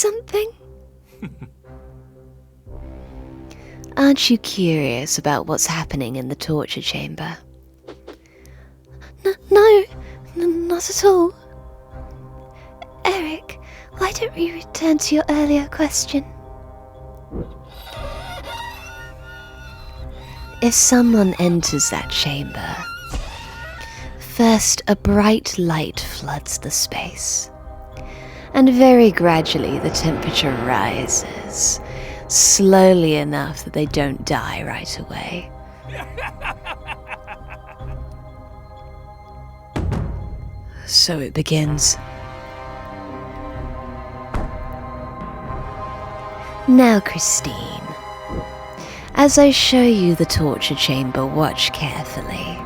something? Aren't you curious about what's happening in the torture chamber? No, not at all. Erik, why don't we return to your earlier question? If someone enters that chamber, first a bright light floods the space, and very gradually the temperature rises, slowly enough that they don't die right away. So it begins. Now, Christine, as I show you the torture chamber, watch carefully.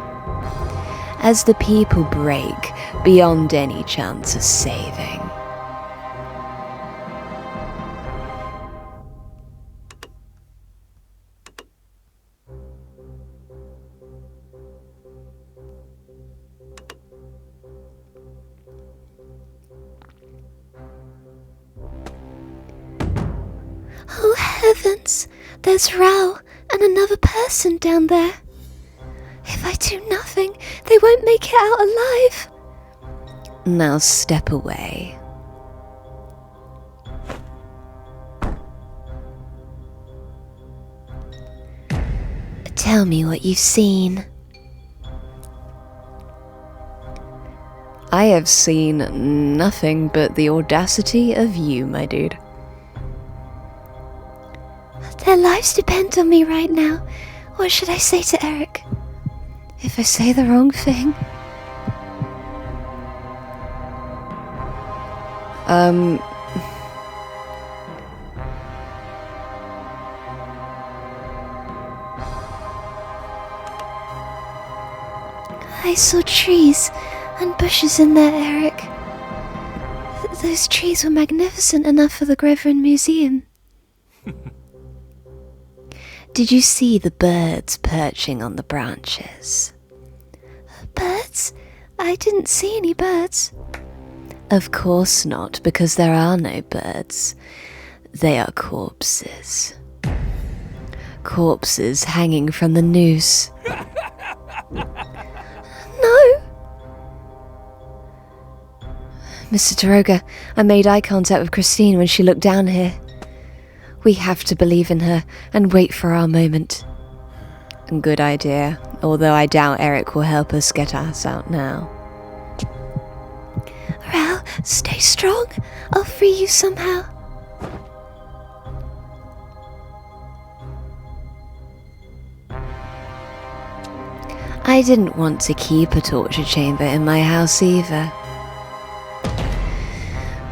As the people break beyond any chance of saving. Oh heavens, there's Raoul and another person down there. If I do nothing, they won't make it out alive. Now step away. Tell me what you've seen. I have seen nothing but the audacity of you, my dude. Their lives depend on me right now. What should I say to Erik? If I say the wrong thing? I saw trees and bushes in there, Erik. Those trees were magnificent enough for the Grevin Museum. Did you see the birds perching on the branches? Birds? I didn't see any birds. Of course not, because there are no birds. They are corpses. Corpses hanging from the noose. No! Mr. Daroga, I made eye contact with Christine when she looked down here. We have to believe in her and wait for our moment. Good idea, although I doubt Erik will help us get us out now. Raoul, stay strong. I'll free you somehow. I didn't want to keep a torture chamber in my house either.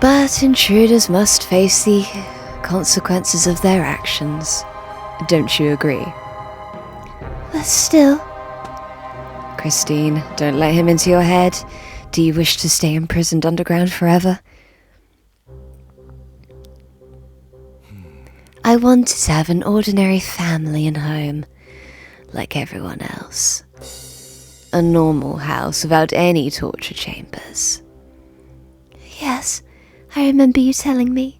But intruders must face the consequences of their actions. Don't you agree? But still... Christine, don't let him into your head. Do you wish to stay imprisoned underground forever? I wanted to have an ordinary family and home, like everyone else. A normal house without any torture chambers. Yes, I remember you telling me.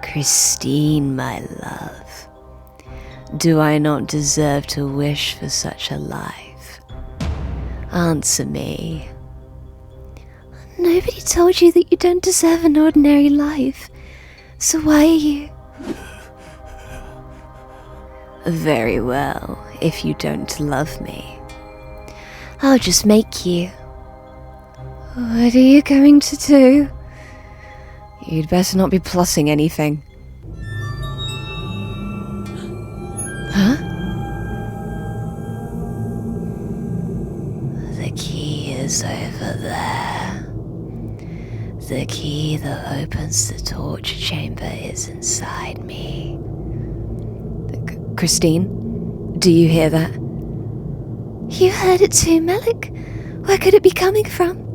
Christine, my love, do I not deserve to wish for such a life? Answer me. Nobody told you that you don't deserve an ordinary life. So why are you? Very well, if you don't love me, I'll just make you. What are you going to do? You'd better not be plotting anything. Huh? The key is over there. The key that opens the torture chamber is inside me. Christine, do you hear that? You heard it too, Melek. Where could it be coming from?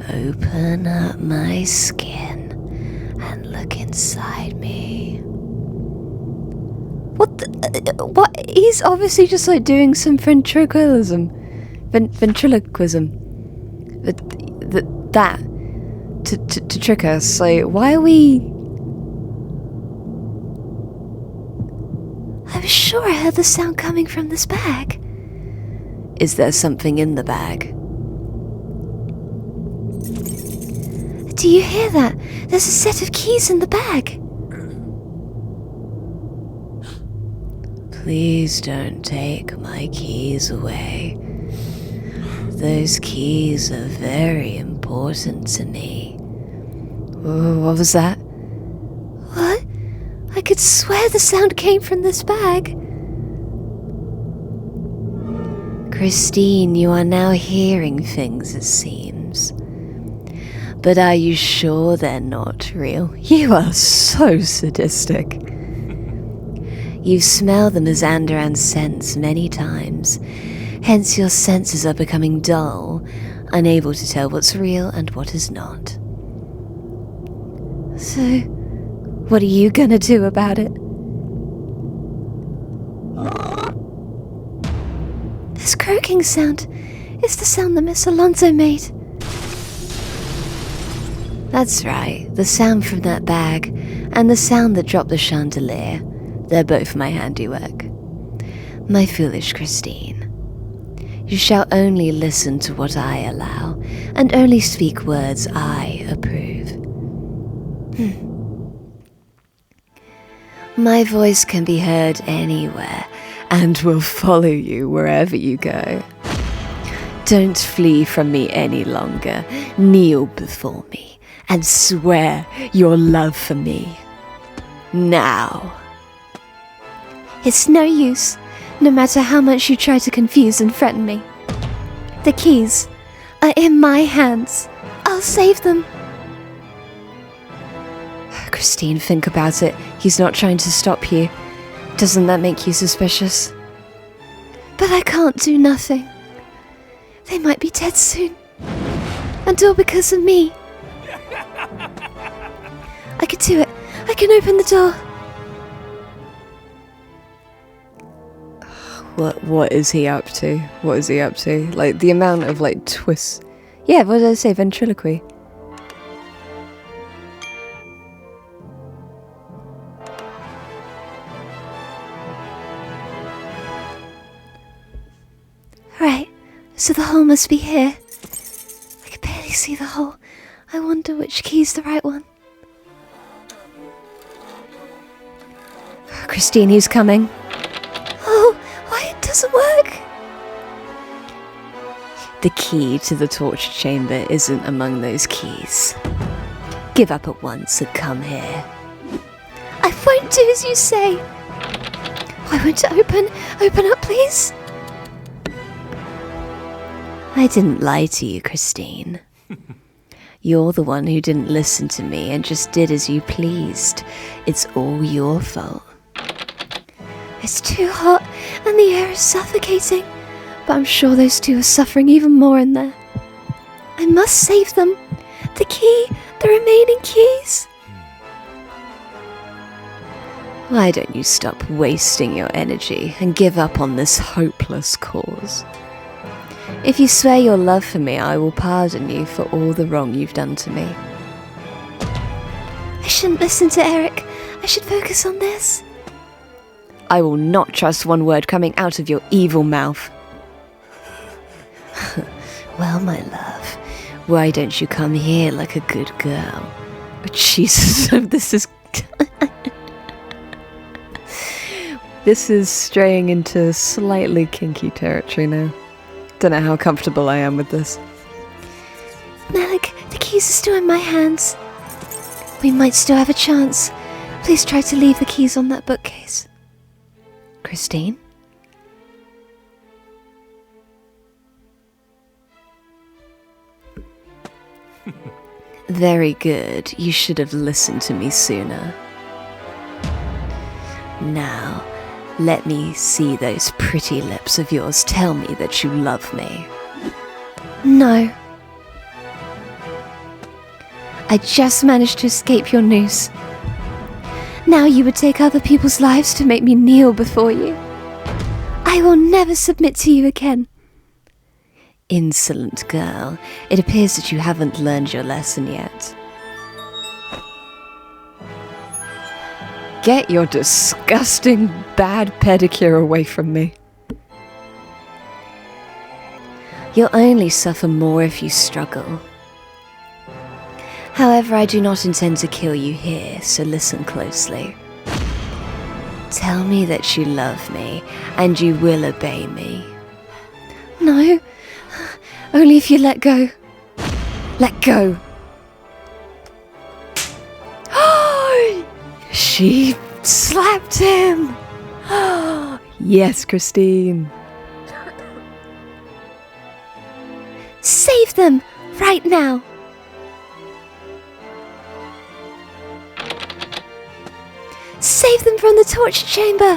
Open up my skin and look inside me. What? He's obviously just like doing some ventriloquism. Ventriloquism. That. to trick us. Like, why are we... I was sure I heard the sound coming from this bag. Is there something in the bag? Do you hear that? There's a set of keys in the bag. Please don't take my keys away. Those keys are very important to me. What was that? What? I could swear the sound came from this bag. Christine, you are now hearing things, it seems. But are you sure they're not real? You are so sadistic. You've smelled them as Andoran's scents many times, hence your senses are becoming dull, unable to tell what's real and what is not. So, what are you gonna do about it? This croaking sound is the sound that Miss Alonso made. That's right, the sound from that bag, and the sound that dropped the chandelier. They're both my handiwork. My foolish Christine, you shall only listen to what I allow, and only speak words I approve. My voice can be heard anywhere, and will follow you wherever you go. Don't flee from me any longer. Kneel before me, and swear your love for me. Now. It's no use, no matter how much you try to confuse and threaten me. The keys are in my hands. I'll save them. Christine, think about it. He's not trying to stop you. Doesn't that make you suspicious? But I can't do nothing. They might be dead soon. And all because of me. I can do it. I can open the door. What is he up to? What is he up to? Like, the amount of, like, twists. Yeah, what did I say? Ventriloquy. Right, so the hole must be here. I can barely see the hole. I wonder which key's the right one. Christine, he's coming. Oh, why it doesn't work? The key to the torture chamber isn't among those keys. Give up at once and come here. I won't do as you say. Why won't it open? Open up, please. I didn't lie to you, Christine. You're the one who didn't listen to me and just did as you pleased. It's all your fault. It's too hot and the air is suffocating, but I'm sure those two are suffering even more in there. I must save them. The key, the remaining keys. Why don't you stop wasting your energy and give up on this hopeless cause? If you swear your love for me, I will pardon you for all the wrong you've done to me. I shouldn't listen to Erik. I should focus on this. I will not trust one word coming out of your evil mouth. Well, my love, why don't you come here like a good girl? Oh, Jesus, this is... This is straying into slightly kinky territory now. Don't know how comfortable I am with this. Melek, the keys are still in my hands. We might still have a chance. Please try to leave the keys on that bookcase. Christine? Very good. You should have listened to me sooner. Now, let me see those pretty lips of yours tell me that you love me. No. I just managed to escape your noose. Now you would take other people's lives to make me kneel before you. I will never submit to you again. Insolent girl, it appears that you haven't learned your lesson yet. Get your disgusting bad pedicure away from me. You'll only suffer more if you struggle. However, I do not intend to kill you here, so listen closely. Tell me that you love me, and you will obey me. No, only if you let go. Let go! She slapped him! Yes, Christine. Save them, right now! Save them from the torture chamber!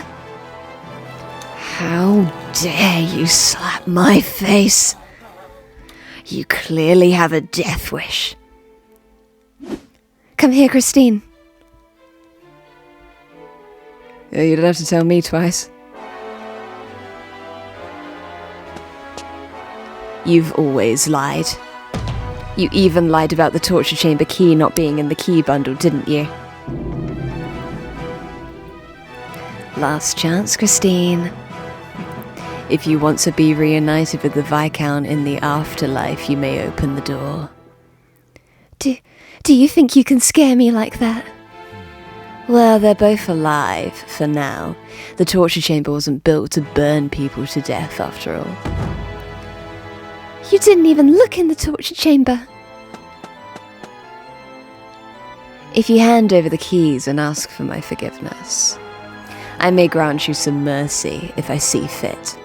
How dare you slap my face? You clearly have a death wish. Come here, Christine. You don't have to tell me twice. You've always lied. You even lied about the torture chamber key not being in the key bundle, didn't you? Last chance, Christine. If you want to be reunited with the Viscount in the afterlife, you may open the door. Do you think you can scare me like that? Well, they're both alive, for now. The torture chamber wasn't built to burn people to death, after all. You didn't even look in the torture chamber. If you hand over the keys and ask for my forgiveness, I may grant you some mercy if I see fit.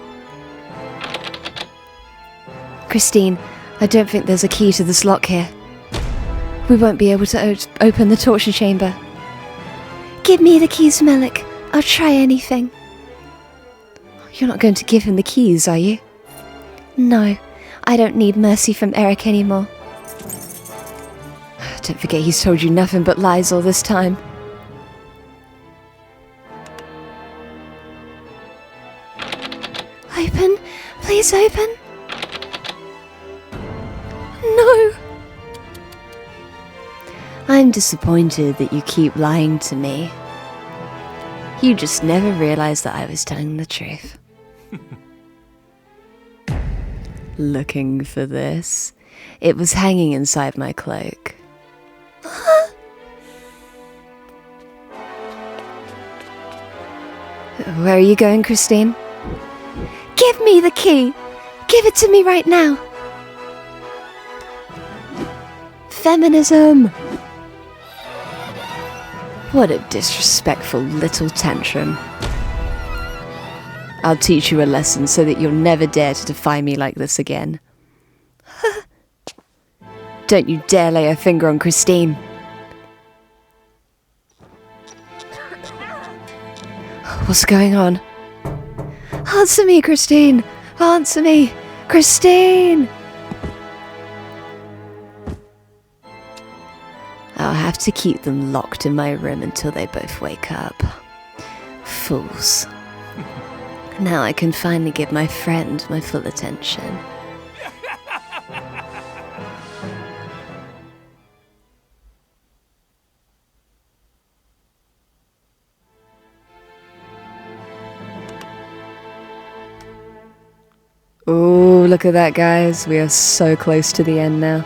Christine, I don't think there's a key to this lock here. We won't be able to open the torture chamber. Give me the keys, Melek. I'll try anything. You're not going to give him the keys, are you? No, I don't need mercy from Erik anymore. Don't forget he's told you nothing but lies all this time. Open, please open. No! I'm disappointed that you keep lying to me. You just never realized that I was telling the truth. Looking for this? It was hanging inside my cloak. Where are you going, Christine? Give me the key! Give it to me right now! Feminism! What a disrespectful little tantrum. I'll teach you a lesson so that you'll never dare to defy me like this again. Don't you dare lay a finger on Christine. What's going on? Answer me, Christine! Answer me! Christine! I'll have to keep them locked in my room until they both wake up. Fools. Now I can finally give my friend my full attention. Oh, look at that, guys. We are so close to the end now.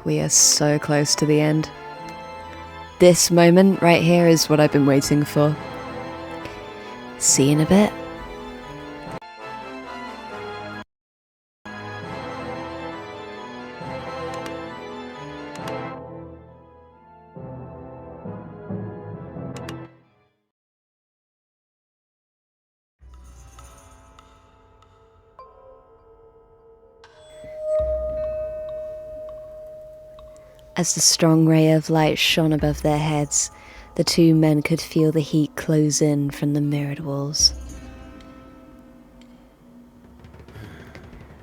We are so close to the end. This moment right here is what I've been waiting for. See you in a bit. As the strong ray of light shone above their heads, the two men could feel the heat close in from the mirrored walls.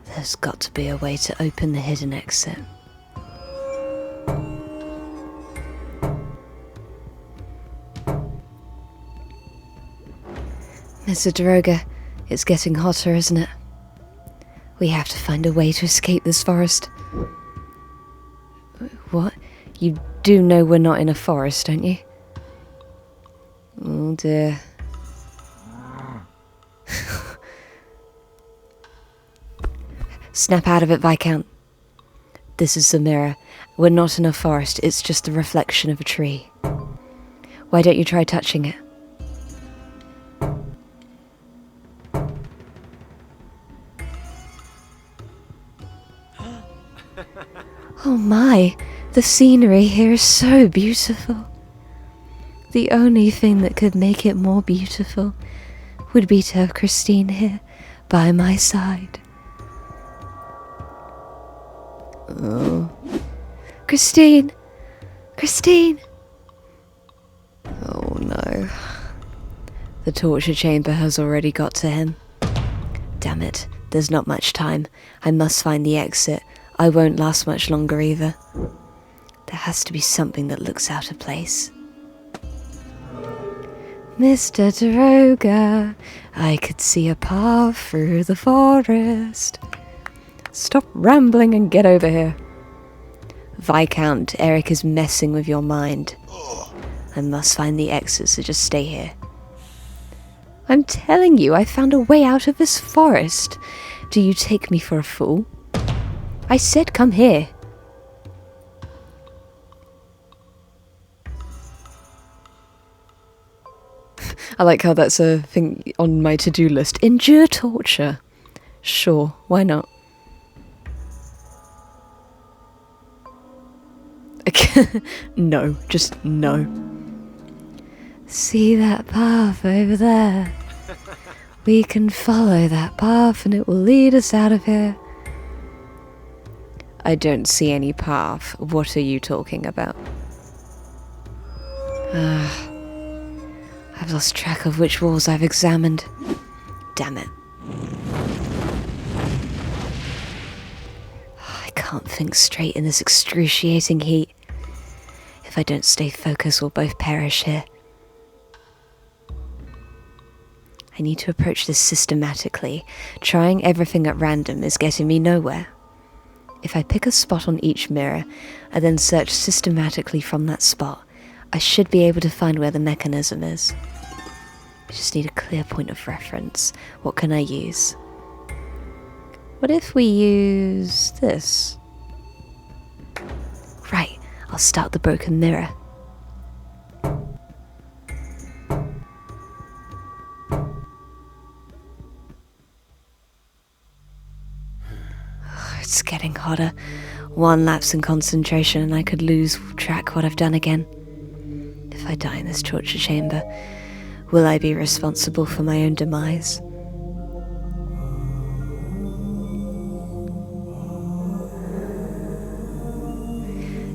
There's got to be a way to open the hidden exit. Mr. Daroga, it's getting hotter, isn't it? We have to find a way to escape this forest. What? You do know we're not in a forest, don't you? Oh dear. Snap out of it, Viscount. This is the mirror. We're not in a forest, it's just the reflection of a tree. Why don't you try touching it? Oh my, the scenery here is so beautiful. The only thing that could make it more beautiful would be to have Christine here by my side. Oh. Christine! Christine! Oh no. The torture chamber has already got to him. Damn it, there's not much time. I must find the exit. I won't last much longer either. There has to be something that looks out of place. Mr. Daroga, I could see a path through the forest. Stop rambling and get over here. Viscount, Erik is messing with your mind. I must find the exit, so just stay here. I'm telling you, I found a way out of this forest. Do you take me for a fool? I said come here. I like how that's a thing on my to-do list. Endure torture. Sure, why not? No, just no. See that path over there? We can follow that path and it will lead us out of here. I don't see any path. What are you talking about? I've lost track of which walls I've examined. Damn it. I can't think straight in this excruciating heat. If I don't stay focused, we'll both perish here. I need to approach this systematically. Trying everything at random is getting me nowhere. If I pick a spot on each mirror, and then search systematically from that spot, I should be able to find where the mechanism is. I just need a clear point of reference. What can I use? What if we use this? Right, I'll start the broken mirror. It's getting hotter. One lapse in concentration and I could lose track what I've done again. If I die in this torture chamber, will I be responsible for my own demise?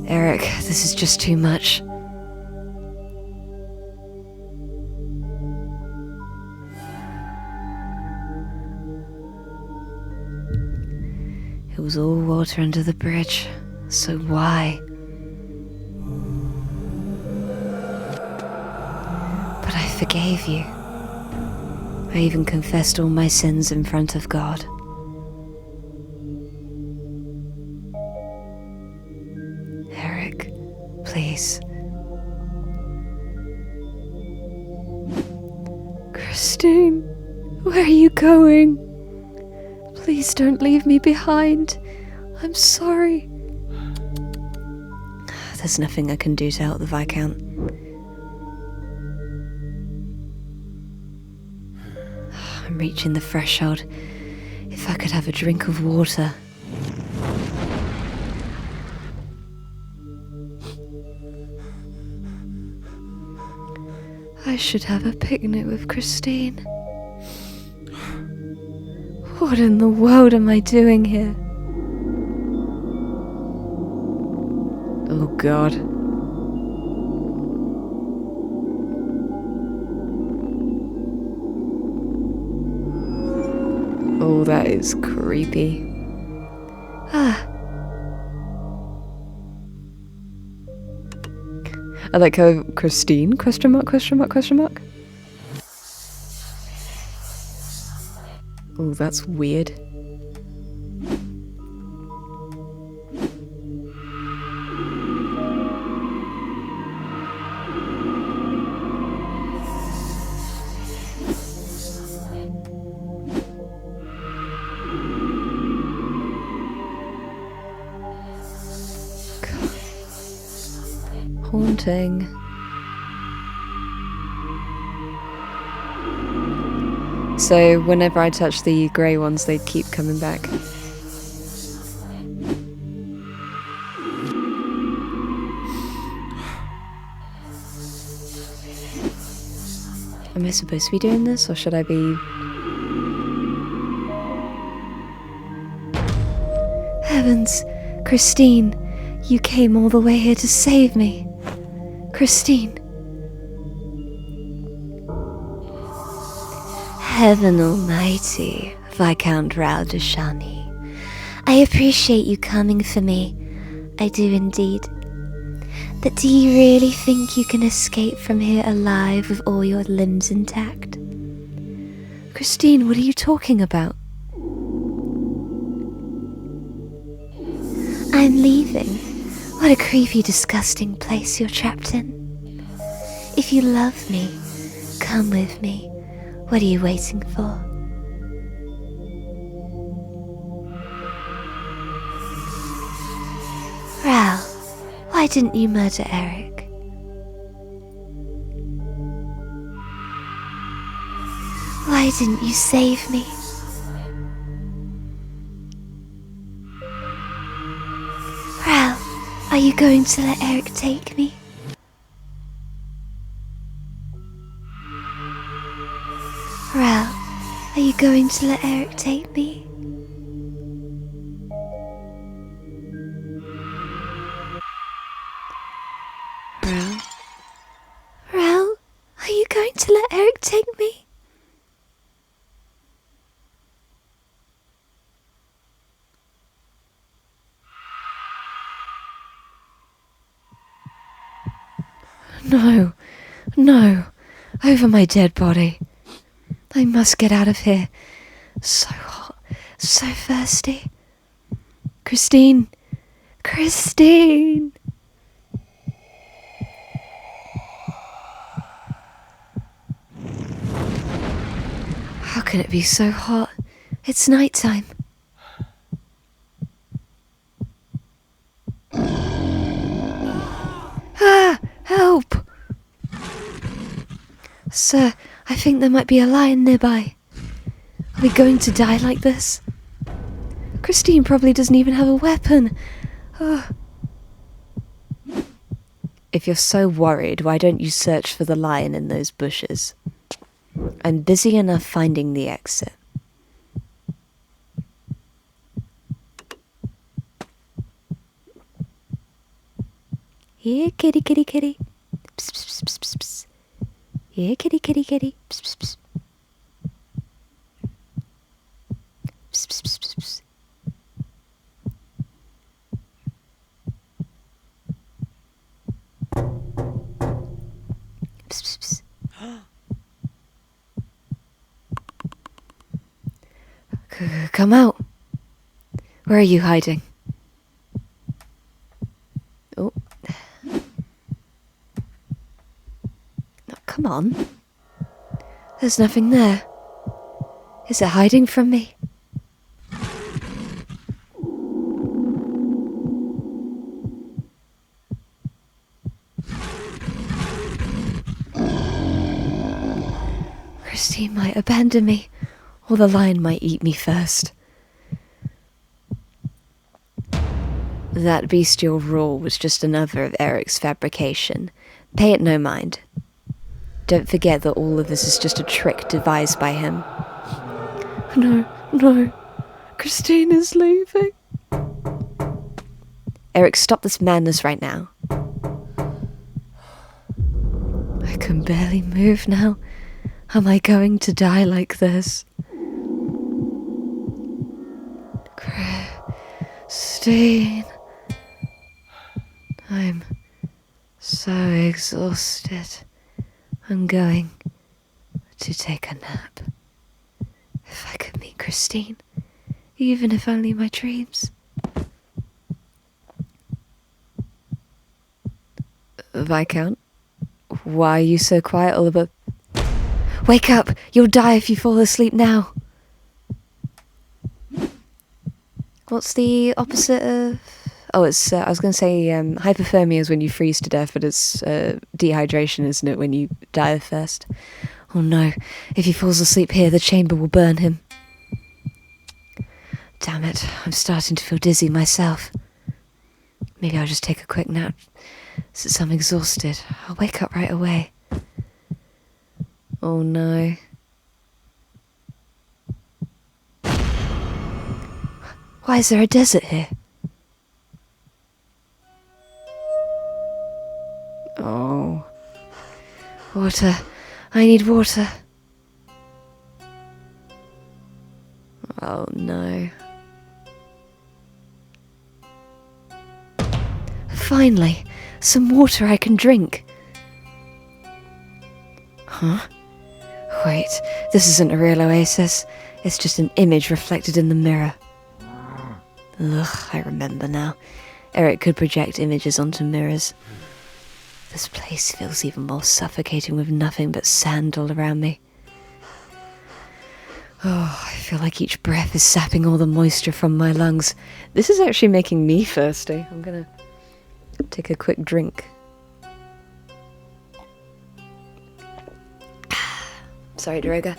Erik, this is just too much. It was all water under the bridge, so why? But I forgave you. I even confessed all my sins in front of God. Erik, please. Christine, where are you going? Please don't leave me behind. I'm sorry. There's nothing I can do to help the Viscount. I'm reaching the threshold. If I could have a drink of water. I should have a picnic with Christine. What in the world am I doing here? Oh God. Oh, that is creepy. Ah, I like how Christine, question mark, question mark, question mark. Oh, that's weird. haunting. So whenever I touch the grey ones, they keep coming back. Am I supposed to be doing this, or should I be... Heavens, Christine, you came all the way here to save me. Christine. Heaven Almighty, Viscount Raoul De Chagney. I appreciate you coming for me. I do indeed. But do you really think you can escape from here alive with all your limbs intact? Christine, what are you talking about? I'm leaving. What a creepy, disgusting place you're trapped in. If you love me, come with me. What are you waiting for? Raoul, why didn't you murder Erik? Why didn't you save me? Raoul, are you going to let Erik take me? Raoul, are you going to let Erik take me? Raoul? Raoul, are you going to let Erik take me? No, no, over my dead body. I must get out of here. So hot, so thirsty. Christine, Christine! How can it be so hot? It's nighttime. Ah! Help! Sir, I think there might be a lion nearby. Are we going to die like this? Christine probably doesn't even have a weapon. Oh. If you're so worried, why don't you search for the lion in those bushes? I'm busy enough finding the exit. Here, kitty, kitty, kitty. Psst, psst, psst, psst, psst. Here, kitty, kitty, kitty. Psst, psst, psst. Psst, psst, psst, psst, psst. Psst, psst, psst. Come out. Where are you hiding? Oh. No, come on. There's nothing there. Is it hiding from me? Christine might abandon me, or the lion might eat me first. That bestial roar was just another of Erik's fabrication. Pay it no mind. Don't forget that all of this is just a trick devised by him. No, no. Christine is leaving. Erik, stop this madness right now. I can barely move now. Am I going to die like this? Christine. I'm so exhausted. I'm going to take a nap. If I could meet Christine, even if only in my dreams. Viscount, why are you so quiet, Oliver? Wake up! You'll die if you fall asleep now. What's the opposite of Oh, it's, I was going to say hypothermia is when you freeze to death, but it's dehydration, isn't it, when you die of thirst? Oh no, if he falls asleep here, the chamber will burn him. Damn it, I'm starting to feel dizzy myself. Maybe I'll just take a quick nap, since I'm exhausted. I'll wake up right away. Oh no. Why is there a desert here? Oh. Water. I need water. Oh no. Finally, some water I can drink. Huh? Wait, this isn't a real oasis. It's just an image reflected in the mirror. Ugh, I remember now. Erik could project images onto mirrors. This place feels even more suffocating with nothing but sand all around me. Oh, I feel like each breath is sapping all the moisture from my lungs. This is actually making me thirsty. I'm gonna take a quick drink. Sorry, Droga.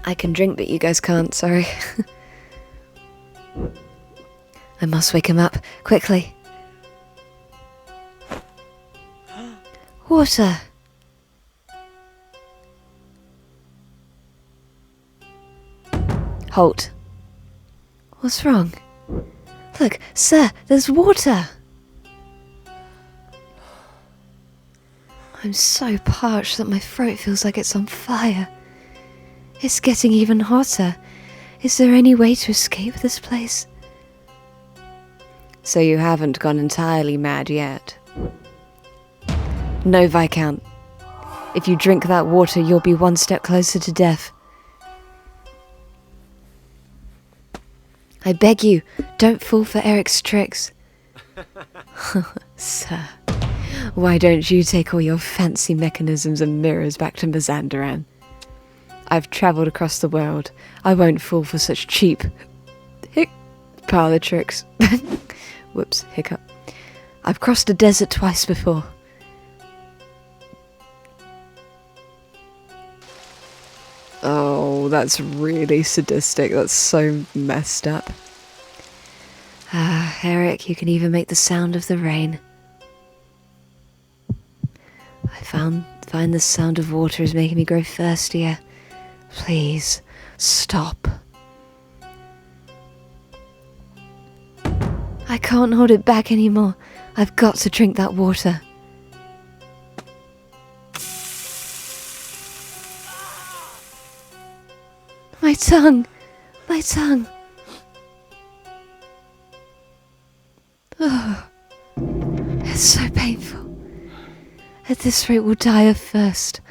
I can drink, but you guys can't, sorry. I must wake him up, quickly. Water. Halt. What's wrong? Look, sir, there's water. I'm so parched that my throat feels like it's on fire. It's getting even hotter. Is there any way to escape this place? So you haven't gone entirely mad yet? No, Viscount. If you drink that water, you'll be one step closer to death. I beg you, don't fall for Erik's tricks. Sir, why don't you take all your fancy mechanisms and mirrors back to Mazandaran? I've travelled across the world. I won't fall for such cheap parlour tricks. Whoops, hiccup. I've crossed a desert twice before. Oh, that's really sadistic. That's so messed up. Ah, Erik, you can even make the sound of the rain. I find the sound of water is making me grow thirstier. Please, stop. I can't hold it back anymore. I've got to drink that water. My tongue! My tongue! Oh, it's so painful. At this rate we'll die of thirst,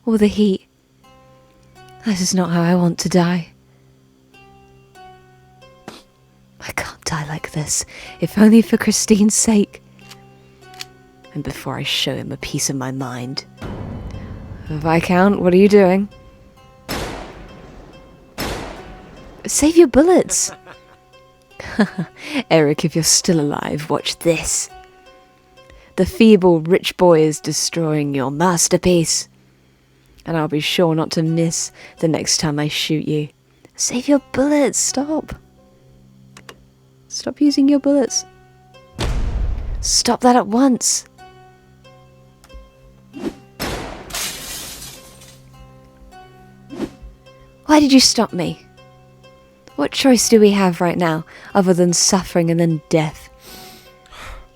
or the heat. That is not how I want to die. I can't die like this, if only for Christine's sake. And before I show him a piece of my mind. Viscount, what are you doing? Save your bullets! Erik, if you're still alive, watch this. The feeble rich boy is destroying your masterpiece. And I'll be sure not to miss the next time I shoot you. Save your bullets, stop. Stop using your bullets. Stop that at once. Why did you stop me? What choice do we have right now, other than suffering and then death?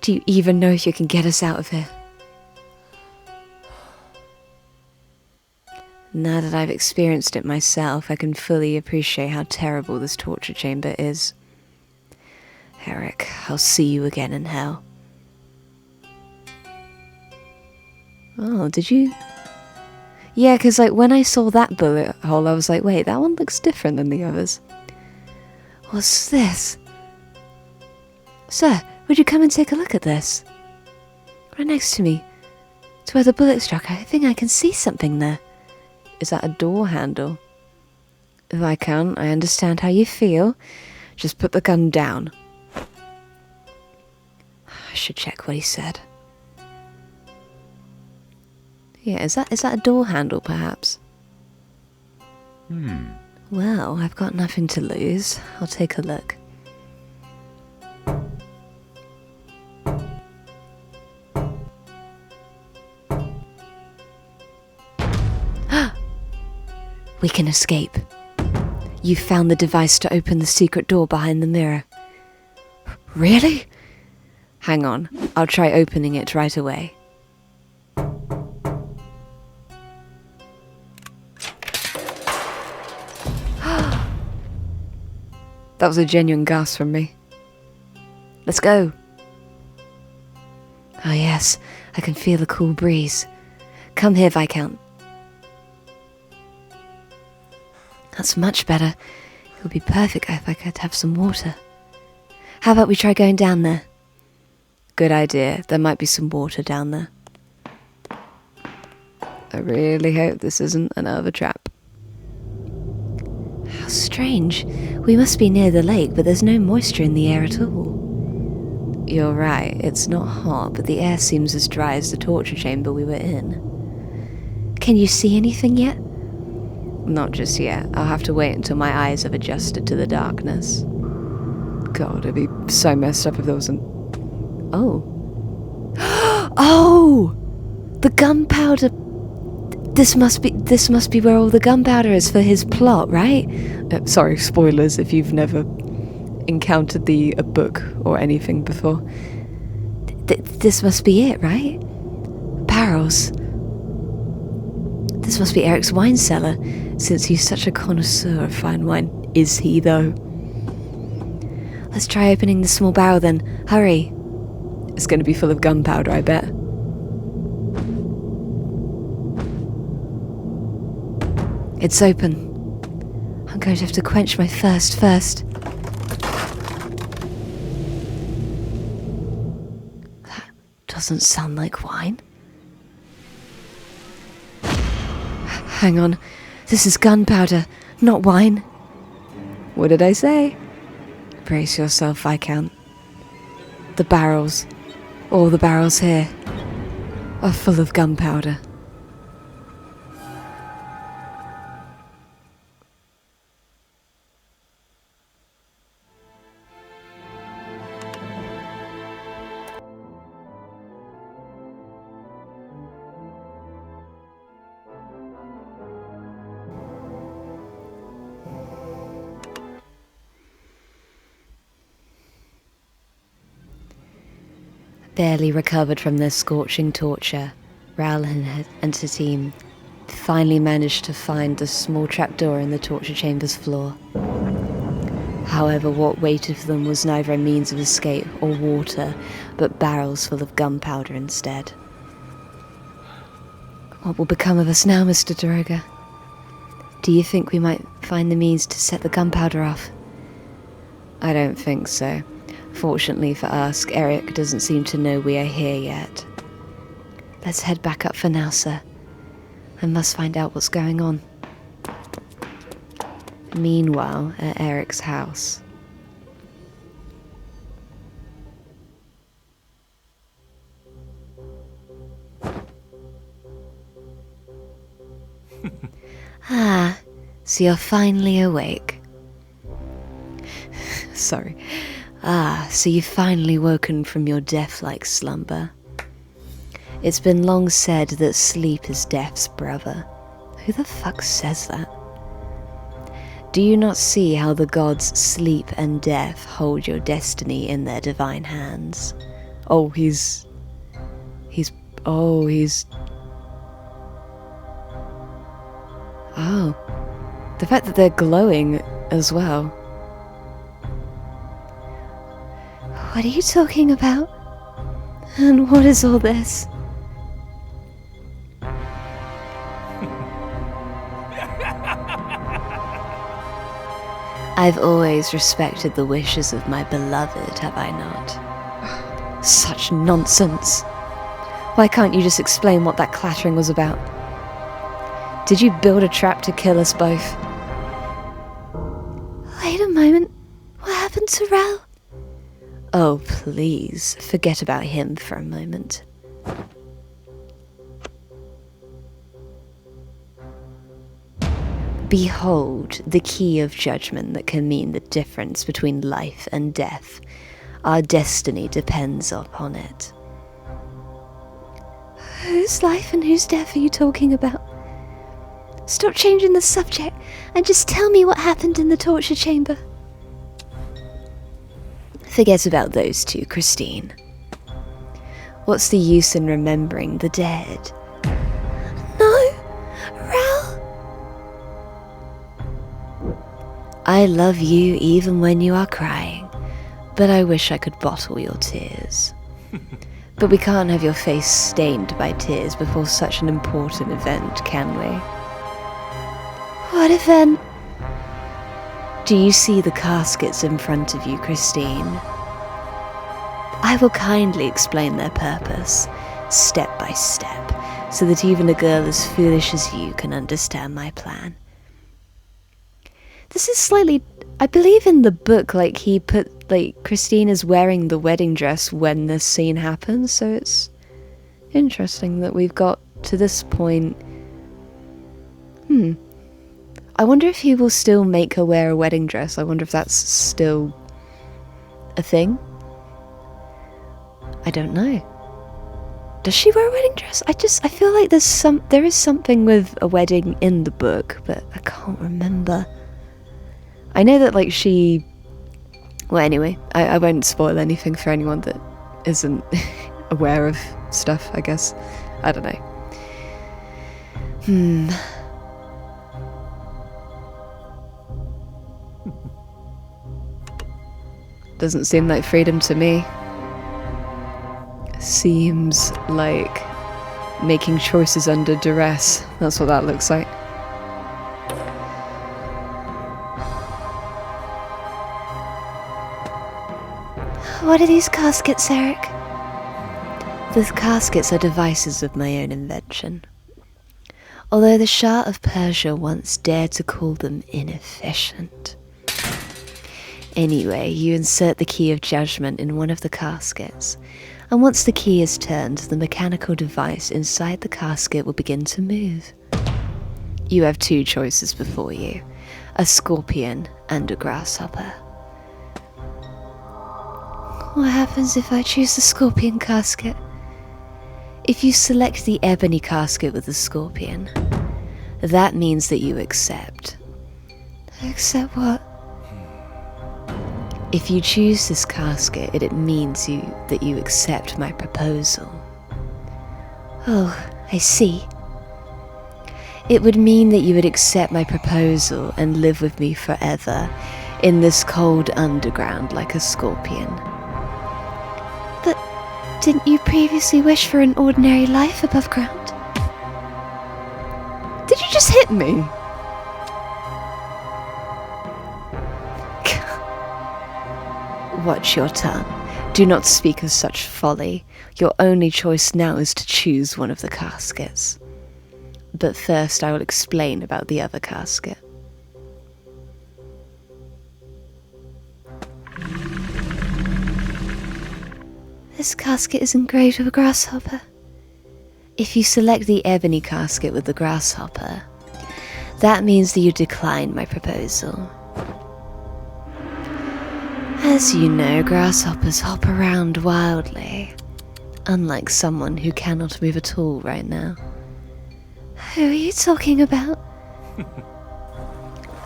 Do you even know if you can get us out of here? Now that I've experienced it myself, I can fully appreciate how terrible this torture chamber is. Erik, I'll see you again in hell. Oh, did you? Yeah, because like when I saw that bullet hole, I was like, wait, that one looks different than the others. What's this? Sir, would you come and take a look at this? Right next to me. To where the bullet struck, I think I can see something there. Is that a door handle? Viscount, I understand how you feel. Just put the gun down. I should check what he said. Yeah, is that a door handle, perhaps? Well, I've got nothing to lose. I'll take a look. We can escape. You've found the device to open the secret door behind the mirror. Really? Hang on, I'll try opening it right away. That was a genuine gasp from me. Let's go. Oh yes, I can feel the cool breeze. Come here, Viscount. That's much better. It would be perfect if I could have some water. How about we try going down there? Good idea. There might be some water down there. I really hope this isn't another trap. How strange. We must be near the lake, but there's no moisture in the air at all. You're right. It's not hot, but the air seems as dry as the torture chamber we were in. Can you see anything yet? Not just yet. I'll have to wait until my eyes have adjusted to the darkness. God, it'd be so messed up if there wasn't... Oh. Oh! The gunpowder... This must be where all the gunpowder is for his plot, right? Sorry, spoilers if you've never encountered a book or anything before. This must be it, right? Barrels. This must be Erik's wine cellar, since he's such a connoisseur of fine wine. Is he, though? Let's try opening the small barrel then. Hurry. It's going to be full of gunpowder, I bet. It's open. I'm going to have to quench my thirst first. That doesn't sound like wine. Hang on. This is gunpowder, not wine. What did I say? Brace yourself, Viscount. The barrels, all the barrels here, are full of gunpowder. Barely recovered from their scorching torture, Raoul and her team finally managed to find the small trapdoor in the torture chamber's floor. However, what waited for them was neither a means of escape or water, but barrels full of gunpowder instead. What will become of us now, Mr. Daroga? Do you think we might find the means to set the gunpowder off? I don't think so. Fortunately for us, Erik doesn't seem to know we are here yet. Let's head back up for now, sir. I must find out what's going on. Meanwhile, at Erik's house. Ah, so you're finally awake. Sorry. Ah, so you've finally woken from your death-like slumber. It's been long said that sleep is death's brother. Who the fuck says that? Do you not see how the gods sleep and death hold your destiny in their divine hands? Oh, Oh, the fact that they're glowing as well. What are you talking about? And what is all this? I've always respected the wishes of my beloved, have I not? Such nonsense. Why can't you just explain what that clattering was about? Did you build a trap to kill us both? Wait a moment. What happened to Raoul? Oh, please, forget about him for a moment. Behold the key of judgment that can mean the difference between life and death. Our destiny depends upon it. Whose life and whose death are you talking about? Stop changing the subject and just tell me what happened in the torture chamber. Forget about those two, Christine. What's the use in remembering the dead? No, Raoul. I love you even when you are crying, but I wish I could bottle your tears. But we can't have your face stained by tears before such an important event, can we? What event? Do you see the caskets in front of you, Christine? I will kindly explain their purpose, step by step, so that even a girl as foolish as you can understand my plan. This is slightly... I believe in the book, like, he put, like, Christine is wearing the wedding dress when this scene happens, so it's interesting that we've got to this point. I wonder if he will still make her wear a wedding dress. I wonder if that's still a thing. I don't know. Does she wear a wedding dress? I feel like there is something with a wedding in the book, but I can't remember. I know that, like, she... Well, anyway, I won't spoil anything for anyone that isn't aware of stuff, I guess. I don't know. Doesn't seem like freedom to me. Seems like making choices under duress. That's what that looks like. What are these caskets, Erik? The caskets are devices of my own invention. Although the Shah of Persia once dared to call them inefficient. Anyway, you insert the key of judgment in one of the caskets, and once the key is turned, the mechanical device inside the casket will begin to move. You have two choices before you, a scorpion and a grasshopper. What happens if I choose the scorpion casket? If you select the ebony casket with the scorpion, that means that you accept. Accept what? If you choose this casket, it means that you accept my proposal. Oh, I see. It would mean that you would accept my proposal and live with me forever in this cold underground like a scorpion. But didn't you previously wish for an ordinary life above ground? Did you just hit me? Watch your tongue. Do not speak of such folly. Your only choice now is to choose one of the caskets. But first I will explain about the other casket. This casket is engraved with a grasshopper. If you select the ebony casket with the grasshopper, that means that you decline my proposal. As you know, grasshoppers hop around wildly, unlike someone who cannot move at all right now. Who are you talking about?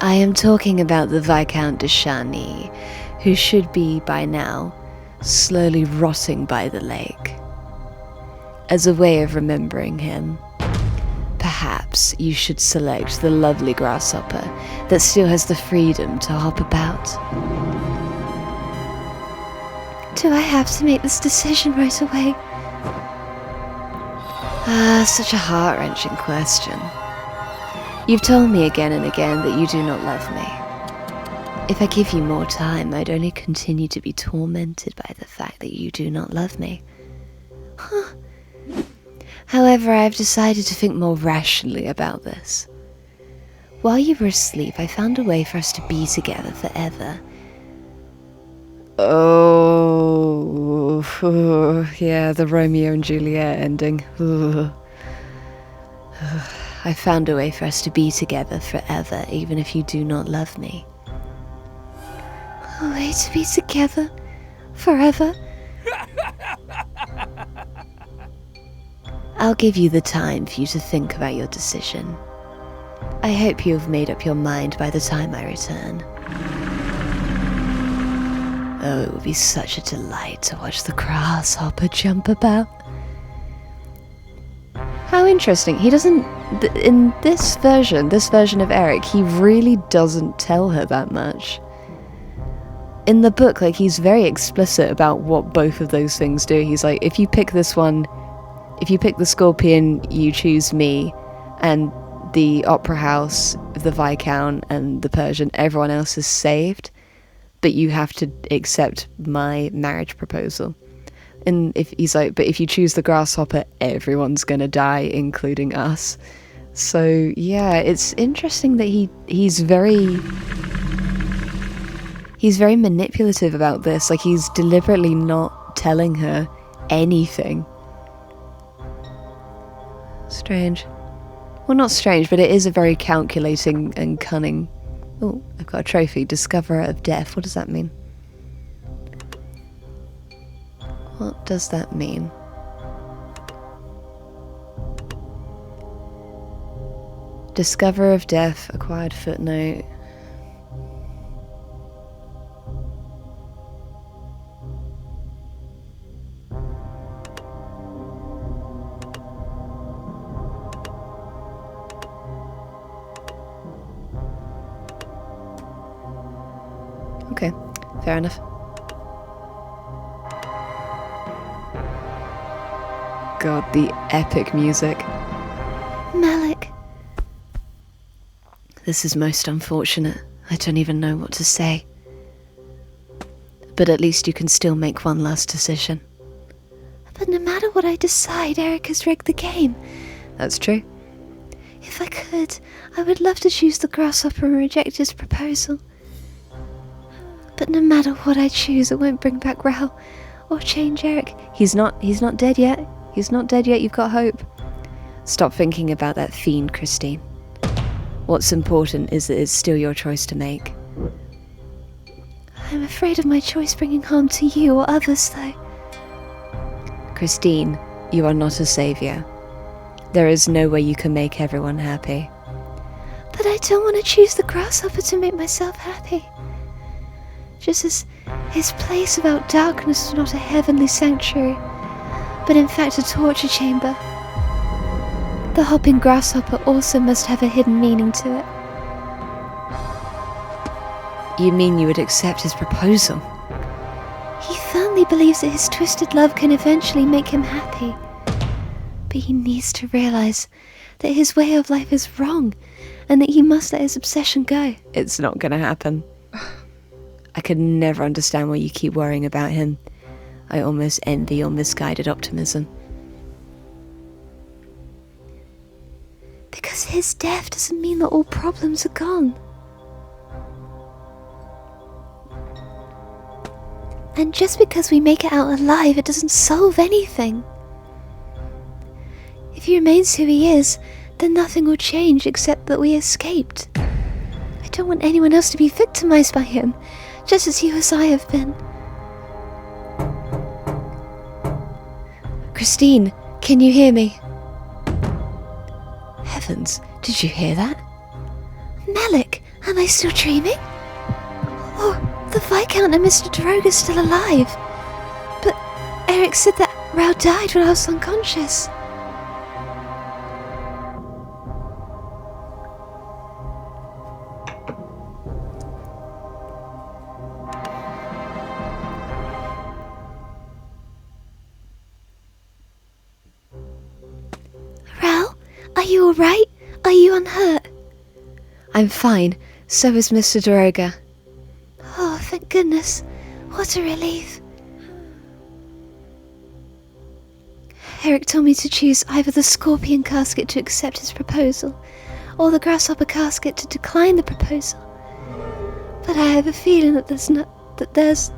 I am talking about the Viscount de Chagney, who should be, by now, slowly rotting by the lake. As a way of remembering him, perhaps you should select the lovely grasshopper that still has the freedom to hop about. Do I have to make this decision right away? Such a heart-wrenching question. You've told me again and again that you do not love me. If I give you more time, I'd only continue to be tormented by the fact that you do not love me. However, I've decided to think more rationally about this. While you were asleep, I found a way for us to be together forever. Oh. Ooh, yeah, the Romeo and Juliet ending. Ooh. I found a way for us to be together forever, even if you do not love me. A way to be together forever? I'll give you the time for you to think about your decision. I hope you have made up your mind by the time I return. Oh, it would be such a delight to watch the grasshopper jump about. How interesting. He doesn't... in this version of Erik, he really doesn't tell her that much. In the book, like, he's very explicit about what both of those things do. He's like, if you pick this one... If you pick the Scorpion, you choose me, and the Opera House, the Viscount, and the Persian, everyone else is saved, but you have to accept my marriage proposal. And if he's like, but if you choose the grasshopper, everyone's gonna die, including us. So yeah, it's interesting that he's very manipulative about this. Like, he's deliberately not telling her anything. Strange. Well, not strange, but it is a very calculating and cunning... Oh, I've got a trophy. Discoverer of Death. What does that mean? What does that mean? Discoverer of Death. Acquired footnote. Okay, fair enough. God, the epic music. Melek. This is most unfortunate. I don't even know what to say. But at least you can still make one last decision. But no matter what I decide, Erik has rigged the game. That's true. If I could, I would love to choose the grasshopper and reject his proposal. But no matter what I choose, it won't bring back Raoul or change Erik. He's not dead yet. He's not dead yet, you've got hope. Stop thinking about that fiend, Christine. What's important is that it's still your choice to make. I'm afraid of my choice bringing harm to you or others, though. Christine, you are not a saviour. There is no way you can make everyone happy. But I don't want to choose the grasshopper to make myself happy. Just as his place without darkness was not a heavenly sanctuary, but in fact a torture chamber. The hopping grasshopper also must have a hidden meaning to it. You mean you would accept his proposal? He firmly believes that his twisted love can eventually make him happy. But he needs to realize that his way of life is wrong, and that he must let his obsession go. It's not gonna happen. I could never understand why you keep worrying about him. I almost envy your misguided optimism. Because his death doesn't mean that all problems are gone. And just because we make it out alive, it doesn't solve anything. If he remains who he is, then nothing will change except that we escaped. I don't want anyone else to be victimized by him, just as you as I have been. Christine, can you hear me? Heavens, did you hear that? Melek, am I still dreaming? Oh, the Viscount and Mr. Daae are still alive. But Erik said that Raoul died when I was unconscious. Are you alright? Are you unhurt? I'm fine. So is Mr. Daae. Oh, thank goodness. What a relief. Erik told me to choose either the Scorpion casket to accept his proposal, or the Grasshopper casket to decline the proposal. But I have a feeling that there's...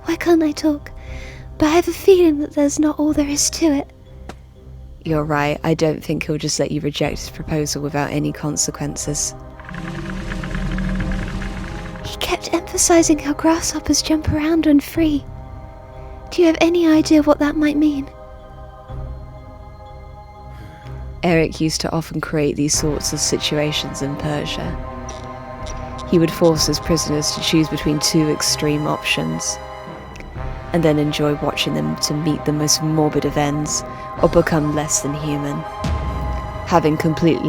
Why can't I talk? but I have a feeling that there's not all there is to it. You're right, I don't think he'll just let you reject his proposal without any consequences. He kept emphasizing how grasshoppers jump around when free. Do you have any idea what that might mean? Erik used to often create these sorts of situations in Persia. He would force his prisoners to choose between two extreme options, and then enjoy watching them to meet the most morbid of ends or become less than human. Having complete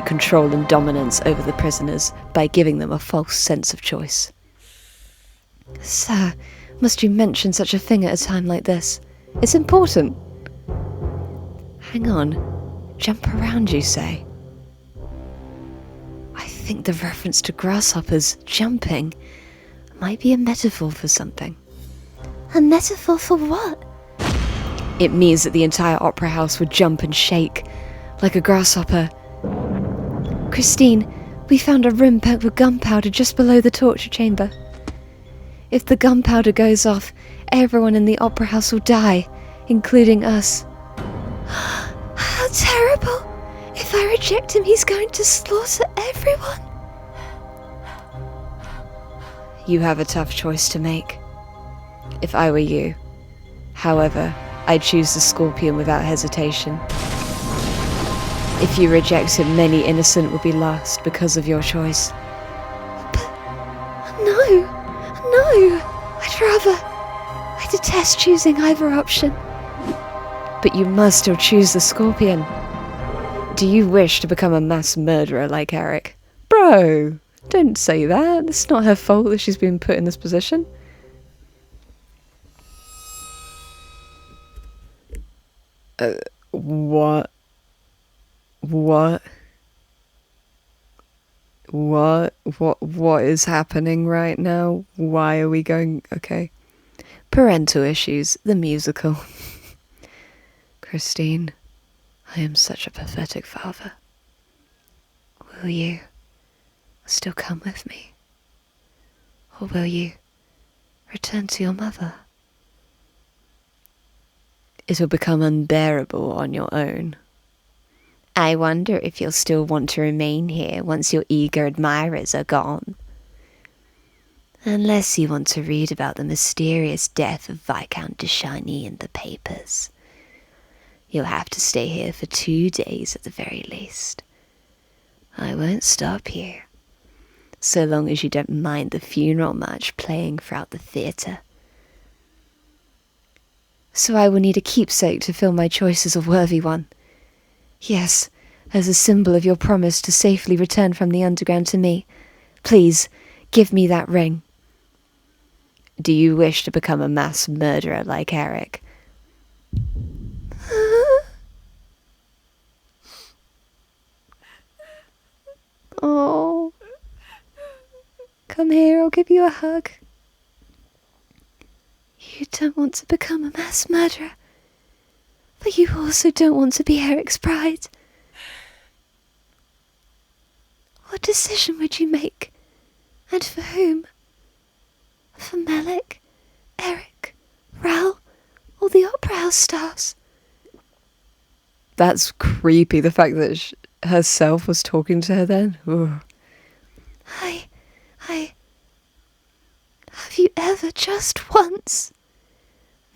control and dominance over the prisoners by giving them a false sense of choice. Sir, must you mention such a thing at a time like this? It's important. Hang on. Jump around, you say? I think the reference to grasshoppers jumping might be a metaphor for something. A metaphor for what? It means that the entire opera house would jump and shake, like a grasshopper. Christine, we found a room packed with gunpowder just below the torture chamber. If the gunpowder goes off, everyone in the opera house will die, including us. How terrible! If I reject him, he's going to slaughter everyone. You have a tough choice to make. If I were you. However, I'd choose the scorpion without hesitation. If you reject him, many innocent will be lost because of your choice. But no, I detest choosing either option. But you must still choose the scorpion. Do you wish to become a mass murderer like Erik? Bro, don't say that. It's not her fault that she's been put in this position. What is happening right now? Why are we going... Okay. Parental Issues, the musical. Christine, I am such a pathetic father. Will you still come with me? Or will you return to your mother? It'll become unbearable on your own. I wonder if you'll still want to remain here once your eager admirers are gone. Unless you want to read about the mysterious death of Viscount de Chagney in the papers. You'll have to stay here for 2 days at the very least. I won't stop you, so long as you don't mind the funeral march playing throughout the theatre. So I will need a keepsake to feel my choice as a worthy one. Yes, as a symbol of your promise to safely return from the underground to me. Please, give me that ring. Do you wish to become a mass murderer like Erik? Oh. Come here, I'll give you a hug. You don't want to become a mass murderer, but you also don't want to be Erik's bride. What decision would you make? And for whom? For Melek, Erik, Raoul, or the opera house stars? That's creepy, the fact that herself was talking to her then. Ooh. Have you ever just once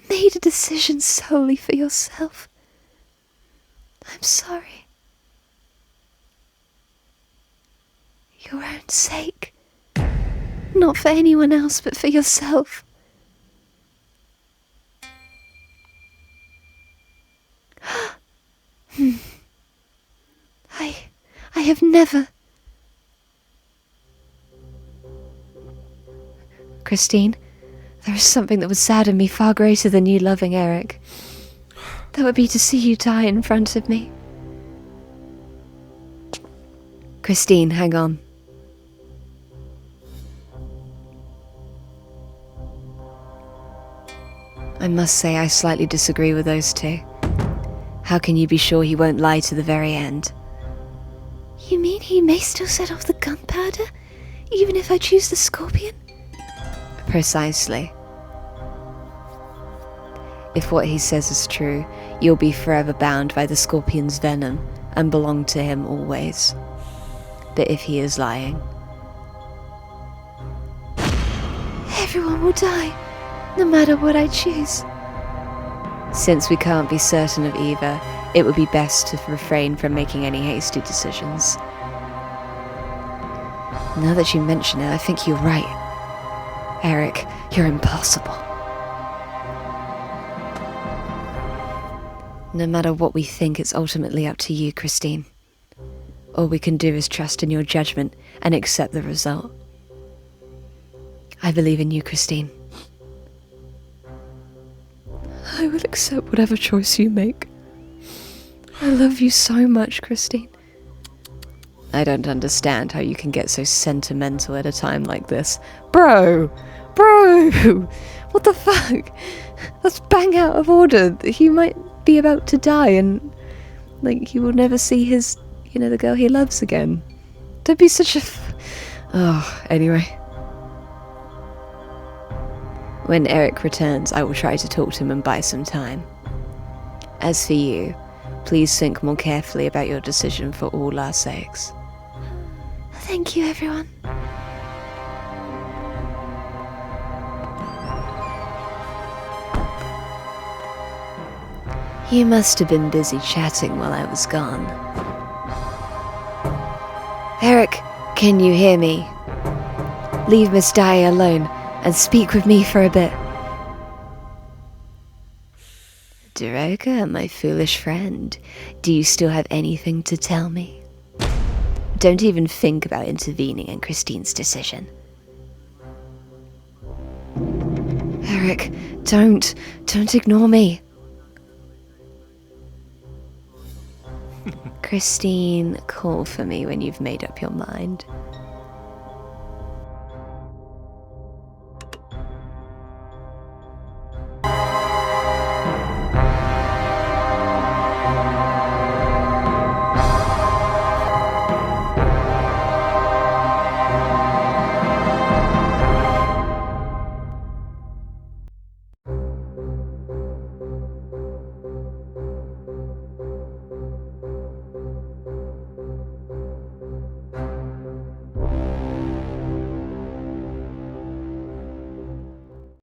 made a decision solely for yourself? I'm sorry. Your own sake. Not for anyone else, but for yourself. I have never... Christine, there is something that would sadden me far greater than you loving Erik. That would be to see you die in front of me. Christine, hang on. I must say I slightly disagree with those two. How can you be sure he won't lie to the very end? You mean he may still set off the gunpowder, even if I choose the scorpion? Precisely. If what he says is true, you'll be forever bound by the scorpion's venom and belong to him always. But if he is lying... Everyone will die, no matter what I choose. Since we can't be certain of either, it would be best to refrain from making any hasty decisions. Now that you mention it, I think you're right. Erik, you're impossible. No matter what we think, it's ultimately up to you, Christine. All we can do is trust in your judgment and accept the result. I believe in you, Christine. I will accept whatever choice you make. I love you so much, Christine. I don't understand how you can get so sentimental at a time like this. Bro! What the fuck? That's bang out of order. He might be about to die and, like, he will never see his, the girl he loves again. Don't be such a... anyway. When Erik returns, I will try to talk to him and buy some time. As for you, please think more carefully about your decision for all our sakes. Thank you, everyone. You must have been busy chatting while I was gone. Erik, can you hear me? Leave Miss Daae alone and speak with me for a bit. Droga, my foolish friend, do you still have anything to tell me? Don't even think about intervening in Christine's decision. Erik, don't ignore me. Christine, call for me when you've made up your mind.